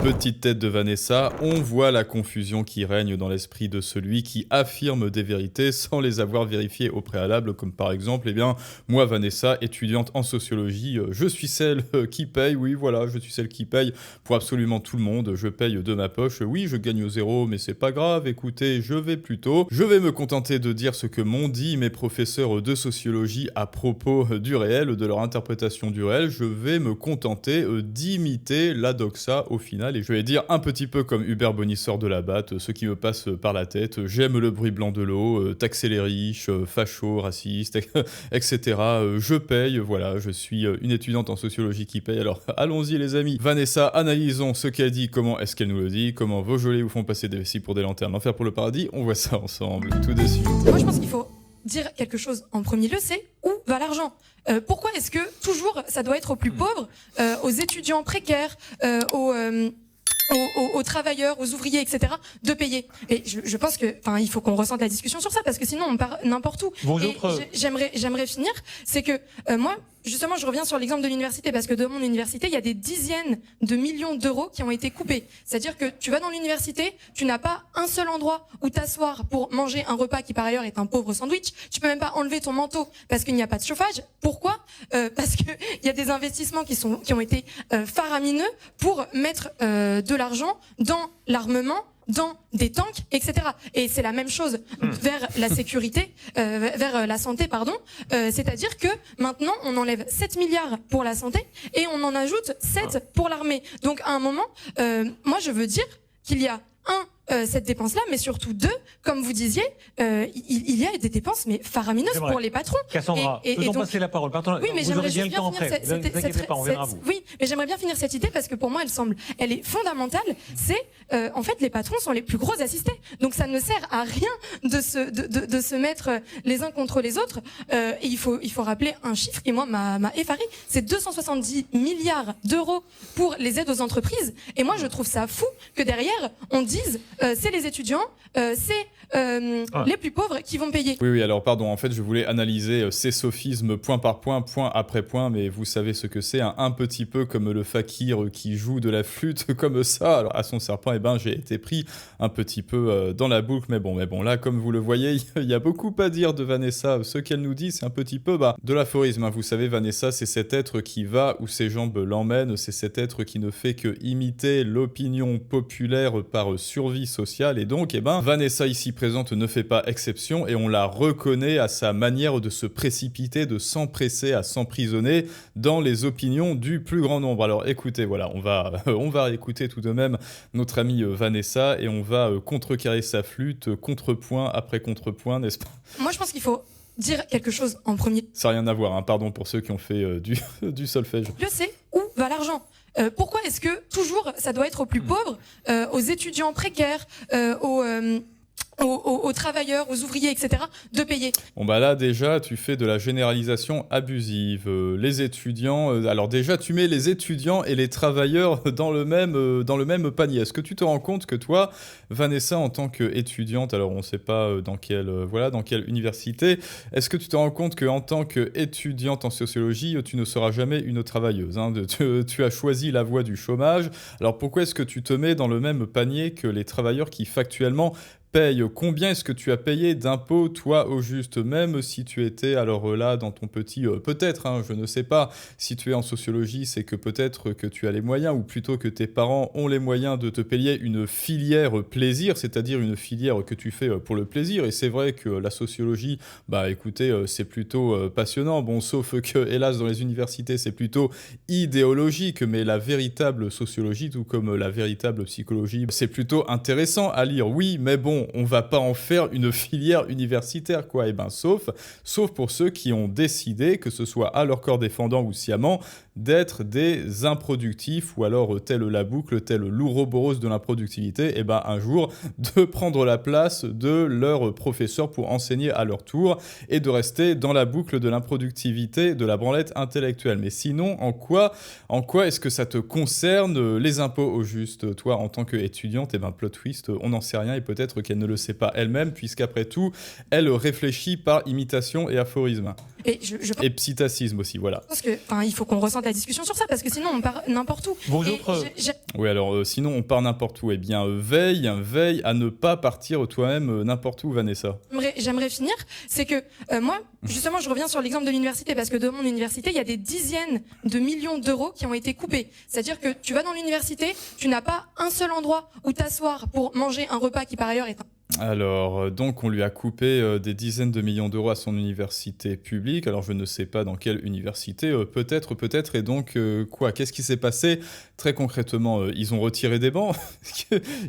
Petite tête de Vanessa, on voit la confusion qui règne dans l'esprit de celui qui affirme des vérités sans les avoir vérifiées au préalable, comme par exemple, moi Vanessa, étudiante en sociologie, je suis celle qui paye, oui voilà, je suis celle qui paye pour absolument tout le monde, je paye de ma poche, oui je gagne au zéro, mais c'est pas grave, écoutez, je vais me contenter de dire ce que m'ont dit mes professeurs de sociologie à propos du réel, de leur interprétation du réel, je vais me contenter d'imiter la doxa au final, et je vais dire un petit peu comme Hubert Bonny sort de la batte, ce qui me passe par la tête, j'aime le bruit blanc de l'eau, taxer les riches, facho, raciste, etc. Je paye, voilà, je suis une étudiante en sociologie qui paye, alors allons-y les amis. Vanessa, analysons ce qu'elle dit, comment est-ce qu'elle nous le dit, comment vos gelées vous font passer des vessies pour des lanternes, l'enfer pour le paradis, on voit ça ensemble, tout de suite. Moi je pense qu'il faut dire quelque chose en premier lieu, c'est où va l'argent. Pourquoi est-ce que toujours ça doit être aux plus pauvres, aux étudiants précaires, aux travailleurs, aux ouvriers, etc., de payer. Et je pense que, il faut qu'on ressente la discussion sur ça, parce que sinon on part n'importe où. J'aimerais finir, c'est que moi, justement, je reviens sur l'exemple de l'université, parce que dans mon université, il y a des dizaines de millions d'euros qui ont été coupés. C'est-à-dire que tu vas dans l'université, tu n'as pas un seul endroit où t'asseoir pour manger un repas qui par ailleurs est un pauvre sandwich. Tu peux même pas enlever ton manteau parce qu'il n'y a pas de chauffage. Pourquoi ? Parce que il y a des investissements qui ont été faramineux pour mettre de l'argent dans l'armement, dans des tanks, etc. Et c'est la même chose vers la sécurité, vers la santé, pardon. C'est-à-dire que maintenant, on enlève 7 milliards pour la santé et on en ajoute 7 pour l'armée. Donc à un moment, moi je veux dire qu'il y a cette dépense-là, mais surtout deux, comme vous disiez, il y a des dépenses mais faramineuses pour les patrons. Cassandra, faisons passer la parole. Pardon, oui, mais j'aimerais bien finir oui, mais j'aimerais bien finir cette idée parce que pour moi, elle est fondamentale. C'est en fait, les patrons sont les plus gros assistés. Donc ça ne sert à rien de se mettre les uns contre les autres. Et il faut rappeler un chiffre qui moi m'a effaré. C'est 270 milliards d'euros pour les aides aux entreprises. Et moi, je trouve ça fou que derrière on dise c'est les étudiants, c'est les plus pauvres qui vont payer. Oui, alors pardon, en fait je voulais analyser ces sophismes point par point, point après point, mais vous savez ce que c'est, un petit peu comme le fakir qui joue de la flûte comme ça, alors à son serpent, j'ai été pris un petit peu dans la boucle, mais bon, là comme vous le voyez, il y a beaucoup à dire de Vanessa, ce qu'elle nous dit c'est un petit peu de l'aphorisme, vous savez Vanessa c'est cet être qui va où ses jambes l'emmènent, c'est cet être qui ne fait que imiter l'opinion populaire par survie sociale, et donc Vanessa ici présente ne fait pas exception et on la reconnaît à sa manière de se précipiter, de s'empresser à s'emprisonner dans les opinions du plus grand nombre. Alors écoutez, voilà, on va écouter tout de même notre amie Vanessa et on va contrecarrer sa flûte, contrepoint après contrepoint, n'est-ce pas ? Moi je pense qu'il faut dire quelque chose en premier. Ça n'a rien à voir, pardon pour ceux qui ont fait du solfège. Je sais où va l'argent. Pourquoi est-ce que toujours ça doit être aux plus pauvres, aux étudiants précaires, aux travailleurs, aux ouvriers, etc., de payer. Bon là déjà tu fais de la généralisation abusive. Les étudiants, alors déjà tu mets les étudiants et les travailleurs dans le même panier. Est-ce que tu te rends compte que toi, Vanessa, en tant qu'étudiante, alors on ne sait pas dans quelle université, est-ce que tu te rends compte qu'en tant qu'étudiante en sociologie, tu ne seras jamais une travailleuse, tu as choisi la voie du chômage. Alors pourquoi est-ce que tu te mets dans le même panier que les travailleurs qui factuellement paye. Combien est-ce que tu as payé d'impôts, toi, au juste, même si tu étais, alors là, dans ton petit... peut-être, je ne sais pas, si tu es en sociologie, c'est que peut-être que tu as les moyens, ou plutôt que tes parents ont les moyens de te payer une filière plaisir, c'est-à-dire une filière que tu fais pour le plaisir. Et c'est vrai que la sociologie, écoutez, c'est plutôt passionnant. Bon, sauf que, hélas, dans les universités, c'est plutôt idéologique, mais la véritable sociologie, tout comme la véritable psychologie, c'est plutôt intéressant à lire. Oui, mais bon, on va pas en faire une filière universitaire, quoi. Sauf pour ceux qui ont décidé, que ce soit à leur corps défendant ou sciemment, d'être des improductifs, ou alors tel la boucle, tel l'ouroboros de l'improductivité, un jour de prendre la place de leur professeur pour enseigner à leur tour, et de rester dans la boucle de l'improductivité, de la branlette intellectuelle. Mais sinon, en quoi est-ce que ça te concerne, les impôts au juste? Toi, en tant qu'étudiante, plot twist, on n'en sait rien, et peut-être qu'elle ne le sait pas elle-même, puisqu'après tout, elle réfléchit par imitation et aphorisme. Et psittacisme aussi, voilà. Je pense qu'il faut qu'on ressente la discussion sur ça, parce que sinon on part n'importe où. Oui, alors sinon on part n'importe où. Eh bien, veille à ne pas partir toi-même n'importe où, Vanessa. J'aimerais finir, c'est que moi, justement, je reviens sur l'exemple de l'université, parce que dans mon université, il y a des dizaines de millions d'euros qui ont été coupés. C'est-à-dire que tu vas dans l'université, tu n'as pas un seul endroit où t'asseoir pour manger un repas qui par ailleurs est Alors, donc on lui a coupé des dizaines de millions d'euros à son université publique. Alors je ne sais pas dans quelle université, peut-être, et donc quoi? Qu'est-ce qui s'est passé? Très concrètement, ils ont retiré des bancs.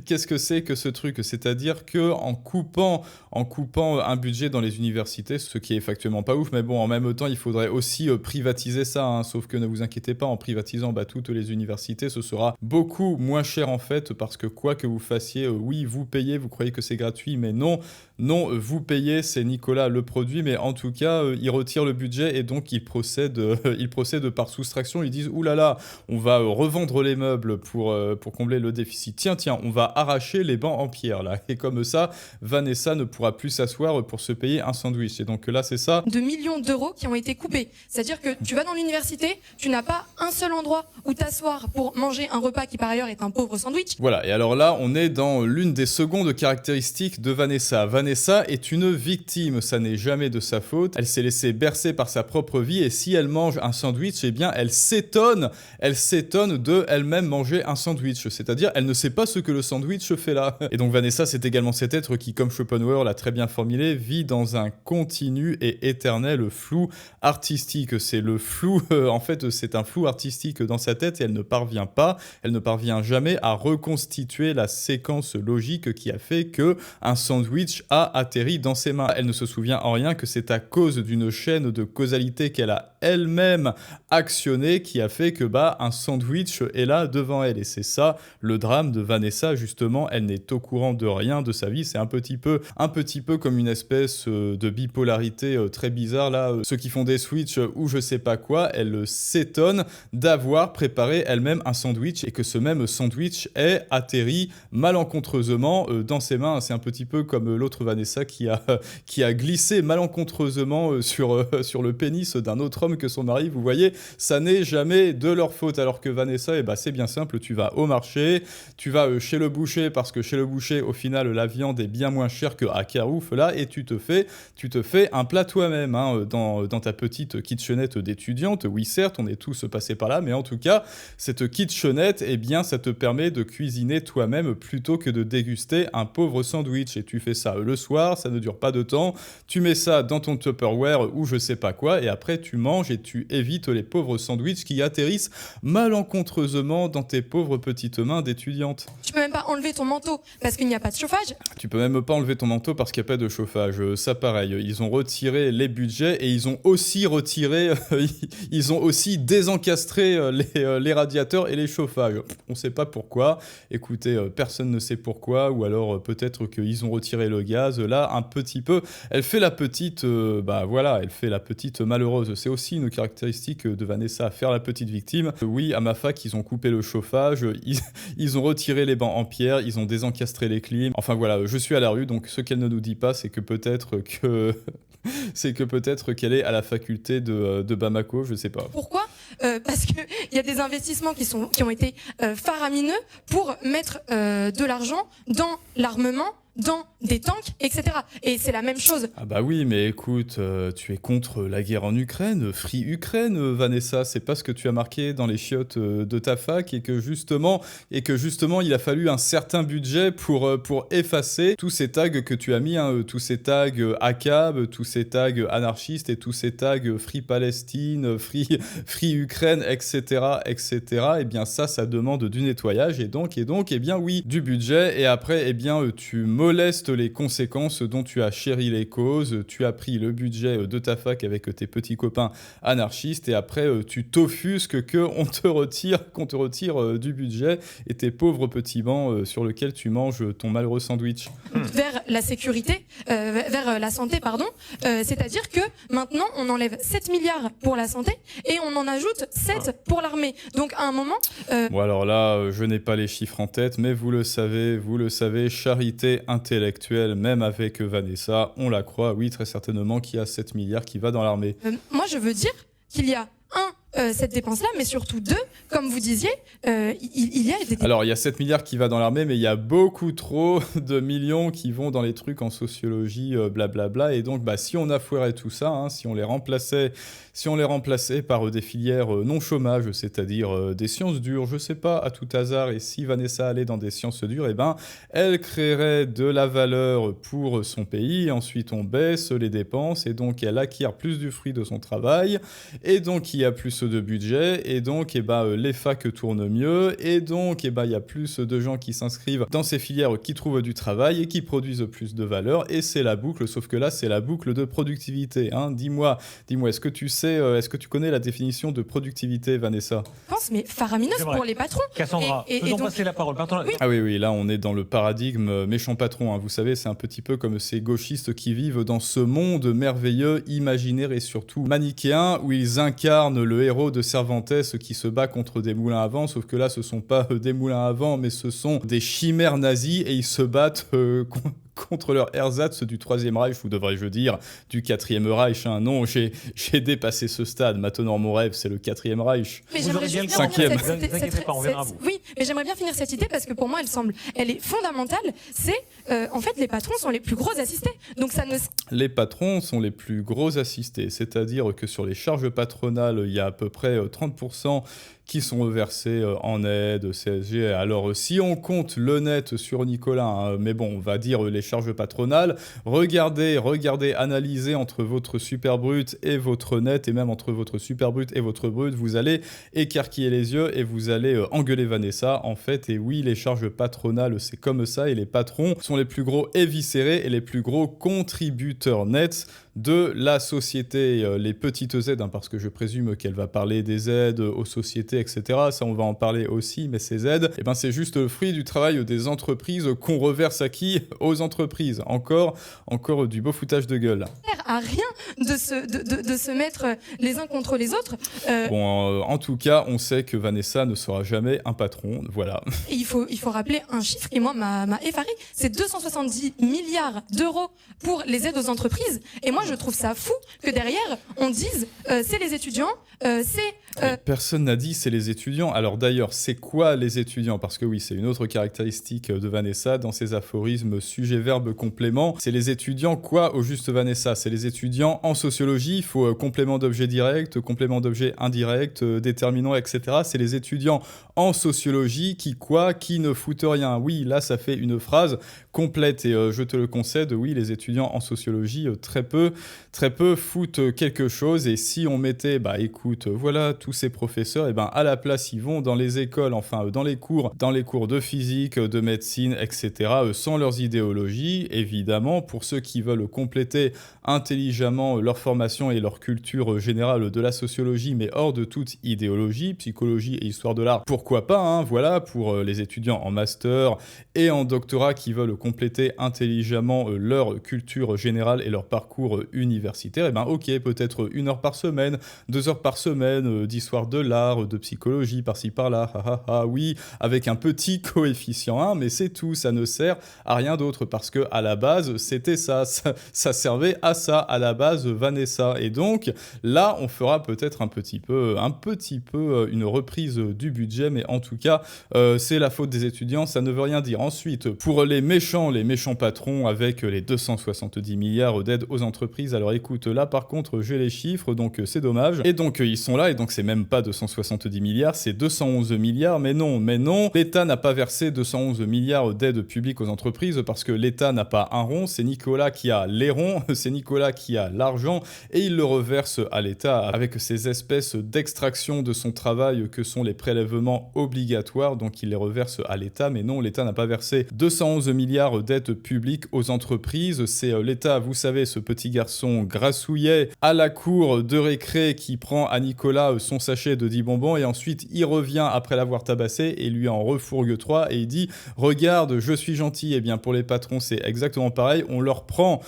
Qu'est-ce que c'est que ce truc? C'est-à-dire que en coupant un budget dans les universités, ce qui est factuellement pas ouf, mais bon, en même temps, il faudrait aussi privatiser ça, hein. Sauf que ne vous inquiétez pas, en privatisant toutes les universités, ce sera beaucoup moins cher en fait, parce que quoi que vous fassiez, oui, vous payez, vous croyez que c'est gratuit, mais non, vous payez, c'est Nicolas le produit, mais en tout cas, il retire le budget et donc il procède par soustraction. Ils disent, oulala, on va revendre les meubles pour combler le déficit. Tiens, on va arracher les bancs en pierre, là. Et comme ça, Vanessa ne pourra plus s'asseoir pour se payer un sandwich. Et donc là, c'est ça. De millions d'euros qui ont été coupés. C'est-à-dire que tu vas dans l'université, tu n'as pas un seul endroit où t'asseoir pour manger un repas qui par ailleurs est un pauvre sandwich. Voilà, et alors là, on est dans l'une des secondes caractéristiques de Vanessa. Vanessa est une victime, ça n'est jamais de sa faute. Elle s'est laissée bercer par sa propre vie et si elle mange un sandwich, eh bien elle s'étonne de elle-même manger un sandwich. C'est-à-dire, elle ne sait pas ce que le sandwich fait là. Et donc Vanessa, c'est également cet être qui, comme Schopenhauer l'a très bien formulé, vit dans un continu et éternel flou artistique. C'est le flou, en fait, c'est un flou artistique dans sa tête et elle ne parvient jamais à reconstituer la séquence logique qui a fait que un sandwich a atterri dans ses mains. Elle ne se souvient en rien que c'est à cause d'une chaîne de causalité qu'elle a elle-même actionnée qui a fait que un sandwich est là devant elle. Et c'est ça le drame de Vanessa, justement. Elle n'est au courant de rien de sa vie. C'est un petit peu comme une espèce de bipolarité très bizarre là. Ceux qui font des switches ou je sais pas quoi, elle s'étonne d'avoir préparé elle-même un sandwich et que ce même sandwich ait atterri malencontreusement dans ses mains. C'est un petit peu comme l'autre Vanessa qui a glissé malencontreusement sur le pénis d'un autre homme que son mari. Vous voyez, ça n'est jamais de leur faute. Alors que Vanessa, c'est bien simple, tu vas au marché, tu vas chez le boucher, parce que chez le boucher, au final, la viande est bien moins chère que à Carouf, là, et tu te fais un plat toi-même, hein, dans ta petite kitchenette d'étudiante. Oui, certes, on est tous passés par là, mais en tout cas, cette kitchenette, ça te permet de cuisiner toi-même plutôt que de déguster un pauvre sandwich. Et tu fais ça le soir, ça ne dure pas de temps, tu mets ça dans ton Tupperware ou je sais pas quoi, et après tu manges et tu évites les pauvres sandwichs qui atterrissent malencontreusement dans tes pauvres petites mains d'étudiante. Tu peux même pas enlever ton manteau parce qu'il n'y a pas de chauffage. Tu peux même pas enlever ton manteau parce qu'il n'y a pas de chauffage. Ça pareil, ils ont retiré les budgets et ils ont aussi désencastré les radiateurs et les chauffages. On sait pas pourquoi. Écoutez, personne ne sait pourquoi, ou alors peut-être qu'ils ont retiré le gaz. Là, un petit peu, elle fait la petite, elle fait la petite malheureuse. C'est aussi une caractéristique de Vanessa, faire la petite victime. Oui, à ma fac, ils ont coupé le chauffage, ils ont retiré les bancs en pierre, ils ont désencastré les clims. Enfin voilà, je suis à la rue, donc ce qu'elle ne nous dit pas, c'est que peut-être qu'elle est à la faculté de Bamako, je sais pas. Pourquoi ? Parce qu'il y a des investissements qui ont été faramineux pour mettre de l'argent dans l'armement, dans des tanks, etc. Et c'est la même chose. Ah bah oui, mais écoute, tu es contre la guerre en Ukraine, Free Ukraine, Vanessa, c'est pas ce que tu as marqué dans les chiottes de ta fac et que justement, il a fallu un certain budget pour effacer tous ces tags que tu as mis, hein, tous ces tags ACAB, tous ces tags anarchistes et tous ces tags Free Palestine, Free Ukraine, etc. Eh bien ça demande du nettoyage et donc, oui, du budget et après, tu molestes les conséquences dont tu as chéri les causes, tu as pris le budget de ta fac avec tes petits copains anarchistes et après tu t'offusques qu'on te retire du budget et tes pauvres petits bancs sur lesquels tu manges ton malheureux sandwich. Vers la sécurité, vers la santé, pardon, c'est-à-dire que maintenant on enlève 7 milliards pour la santé et on en ajoute 7 pour l'armée. Donc à un moment... Bon alors là, je n'ai pas les chiffres en tête, mais vous le savez, charité intellectuelle, même avec Vanessa, on la croit, oui, très certainement, qu'il y a 7 milliards qui va dans l'armée. Moi, je veux dire qu'il y a cette dépense-là, mais surtout 2, comme vous disiez, il y a des... Alors, il y a 7 milliards qui va dans l'armée, mais il y a beaucoup trop de millions qui vont dans les trucs en sociologie, blablabla. Et donc, si on affourait tout ça, si on les remplaçait par des filières non chômage, c'est-à-dire des sciences dures, je sais pas, à tout hasard, et si Vanessa allait dans des sciences dures, elle créerait de la valeur pour son pays. Ensuite, on baisse les dépenses, et donc elle acquiert plus du fruit de son travail, et donc il y a plus de budget, et donc les facs tournent mieux, et donc il y a plus de gens qui s'inscrivent dans ces filières qui trouvent du travail et qui produisent plus de valeur, et c'est la boucle, sauf que là c'est la boucle de productivité. Dis-moi, est-ce que tu connais la définition de productivité, Vanessa? Je pense, mais faramineuse pour les patrons. Cassandra, faisons passer la parole. Oui. Ah oui, là on est dans le paradigme méchant patron, Vous savez, c'est un petit peu comme ces gauchistes qui vivent dans ce monde merveilleux, imaginaire et surtout manichéen, où ils incarnent le héros de Cervantes qui se bat contre des moulins à vent, sauf que là ce sont pas des moulins à vent, mais ce sont des chimères nazies, et ils se battent contre leur ersatz du 3e Reich, ou devrais-je dire du 4e Reich. Non, j'ai dépassé ce stade. Maintenant, mon rêve, c'est le 4e Reich. Mais j'aimerais bien finir Oui, mais j'aimerais bien finir cette idée parce que pour moi, elle est fondamentale. C'est, en fait, les patrons sont les plus gros assistés. Donc ça ne... Les patrons sont les plus gros assistés, c'est-à-dire que sur les charges patronales, il y a à peu près 30% qui sont versés en aide, CSG. Alors, si on compte le net sur Nicolas, mais bon, on va dire les charges patronales, regardez, analysez entre votre super brut et votre net, et même entre votre super brut et votre brut, vous allez écarquiller les yeux et vous allez engueuler Vanessa, en fait. Et oui, les charges patronales, c'est comme ça, et les patrons sont les plus gros éviscérés et les plus gros contributeurs nets de la société. Les petites aides, parce que je présume qu'elle va parler des aides aux sociétés, etc. Ça, on va en parler aussi, mais ces aides, c'est juste le fruit du travail des entreprises qu'on reverse à qui? Aux entreprises. Encore du beau foutage de gueule. Ça sert à rien de se mettre les uns contre les autres. En tout cas, on sait que Vanessa ne sera jamais un patron, voilà. Et il faut rappeler un chiffre qui, moi, m'a effaré. C'est 270 milliards d'euros pour les aides aux entreprises. Et moi, je trouve ça fou que derrière, on dise c'est les étudiants, Personne n'a dit c'est les étudiants. Alors d'ailleurs, c'est quoi les étudiants? Parce que oui, c'est une autre caractéristique de Vanessa dans ses aphorismes sujet-verbe complément. C'est les étudiants quoi au juste, Vanessa? C'est les étudiants en sociologie. Il faut complément d'objet direct, complément d'objet indirect, déterminant, etc. C'est les étudiants en sociologie qui ne foutent rien. Oui, là, ça fait une phrase complète, et je te le concède, oui, les étudiants en sociologie, très peu foutent quelque chose. Et si on mettait, écoute, voilà, tous ces professeurs, à la place, ils vont dans les écoles, dans les cours de physique, de médecine, etc., sans leurs idéologies, évidemment, pour ceux qui veulent compléter intelligemment leur formation et leur culture générale de la sociologie, mais hors de toute idéologie, psychologie et histoire de l'art, pourquoi pas, voilà, pour les étudiants en master et en doctorat qui veulent compléter intelligemment leur culture générale et leur parcours universitaire, ok, peut-être 1 heure par semaine, 2 heures par semaine, d'histoire de l'art, de psychologie, par-ci par-là, oui, avec un petit coefficient 1, mais c'est tout, ça ne sert à rien d'autre, parce que à la base, c'était ça servait à ça, à la base, Vanessa. Et donc, là, on fera peut-être un petit peu une reprise du budget, mais en tout cas, c'est la faute des étudiants, ça ne veut rien dire. Ensuite, pour les méchants patrons avec les 270 milliards d'aides aux entreprises, alors écoute, là, par contre, j'ai les chiffres, donc c'est dommage. Et donc, ils sont là, et donc c'est même pas 270 milliards, c'est 211 milliards, mais non, l'État n'a pas versé 211 milliards d'aides publiques aux entreprises, parce que l'État n'a pas un rond, c'est Nicolas qui a les ronds, c'est Nicolas qui a l'argent, et il le reverse à l'État avec ces espèces d'extraction de son travail que sont les prélèvements obligatoires, donc il les reverse à l'État, mais non, l'État n'a pas versé 211 milliards d'aides publiques aux entreprises, c'est l'État, vous savez, ce petit garçon grassouillet à la cour de récré qui prend à Nicolas son sachet de 10 bonbons, et ensuite il revient après l'avoir tabassé et lui en refourgue 3, et il dit « Regarde, je suis gentil ». Eh bien pour les patrons, c'est exactement pareil. On leur prend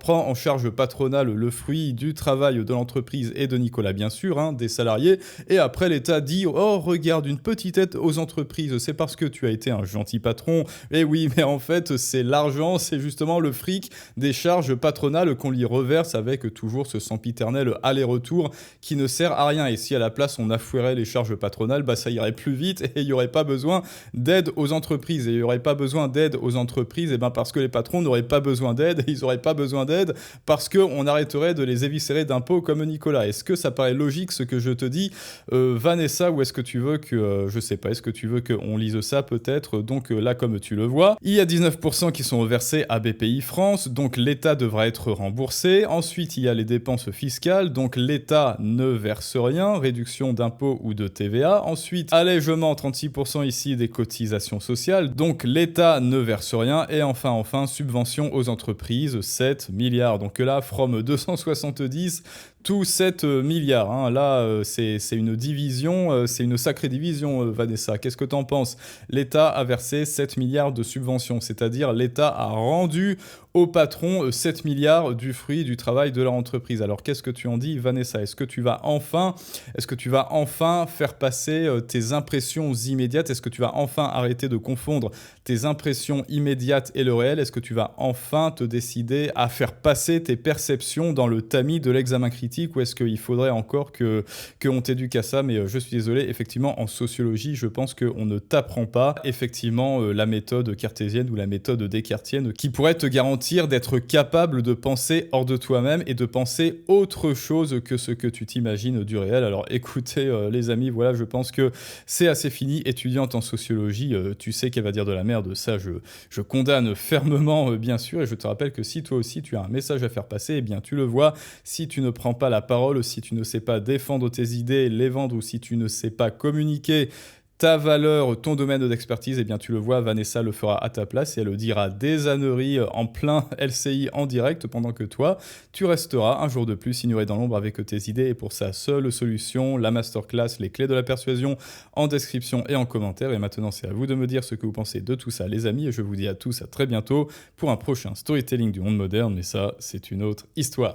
en charge patronale le fruit du travail de l'entreprise et de Nicolas, bien sûr, hein, des salariés. Et après, l'État dit « Oh, regarde, une petite aide aux entreprises, c'est parce que tu as été un gentil patron. » Et oui, mais en fait, c'est l'argent, c'est justement le fric des charges patronales qu'on lui reverse avec toujours ce sempiternel aller-retour qui ne sert à rien. Et si à la place, on affouerait les charges patronales, bah, ça irait plus vite et il n'y aurait pas besoin d'aide aux entreprises. Et il n'y aurait pas besoin d'aide aux entreprises et ben parce que les patrons n'auraient pas besoin d'aide et ils n'auraient pas besoin d'aide parce qu'on arrêterait de les éviscérer d'impôts comme Nicolas. Est-ce que ça paraît logique ce que je te dis, Vanessa, ou est-ce que tu veux que, je sais pas, est-ce que tu veux qu'on lise ça peut-être? Donc là, comme tu le vois, il y a 19% qui sont versés à BPI France, donc l'État devra être remboursé. Ensuite, il y a les dépenses fiscales, donc l'État ne verse rien, réduction d'impôts ou de TVA. Ensuite, allègement 36% ici des cotisations sociales, donc l'État ne verse rien. Et enfin, subvention aux entreprises, 7 milliards. Donc là, from 270, tout 7 milliards. Hein. Là, c'est une division, c'est une sacrée division, Vanessa. Qu'est-ce que t'en penses? L'État a versé 7 milliards de subventions, c'est-à-dire l'État a rendu aux patrons 7 milliards du fruit du travail de leur entreprise. Alors, qu'est-ce que tu en dis, Vanessa? Est-ce que tu vas enfin faire passer tes impressions immédiates? Est-ce que tu vas enfin arrêter de confondre tes impressions immédiates et le réel? Est-ce que tu vas enfin te décider à faire passer tes perceptions dans le tamis de l'examen critique, ou est-ce qu'il faudrait encore qu'on t'éduque à ça? Mais je suis désolé, effectivement, en sociologie, je pense qu'on ne t'apprend pas effectivement la méthode cartésienne ou la méthode descartienne qui pourrait te garantir d'être capable de penser hors de toi-même et de penser autre chose que ce que tu t'imagines du réel. Alors écoutez les amis, voilà, je pense que c'est assez fini. Étudiante en sociologie, tu sais qu'elle va dire de la merde, ça je condamne fermement bien sûr, et je te rappelle que si toi aussi tu as un message à faire passer, eh bien tu le vois, si tu ne prends pas la parole, si tu ne sais pas défendre tes idées, les vendre, ou si tu ne sais pas communiquer ta valeur, ton domaine d'expertise, eh bien tu le vois, Vanessa le fera à ta place et elle le dira des âneries en plein LCI en direct, pendant que toi, tu resteras un jour de plus ignoré dans l'ombre avec tes idées. Et pour sa seule solution, la masterclass, les clés de la persuasion, en description et en commentaire. Et maintenant, c'est à vous de me dire ce que vous pensez de tout ça, les amis, et je vous dis à tous à très bientôt pour un prochain storytelling du monde moderne, mais ça, c'est une autre histoire.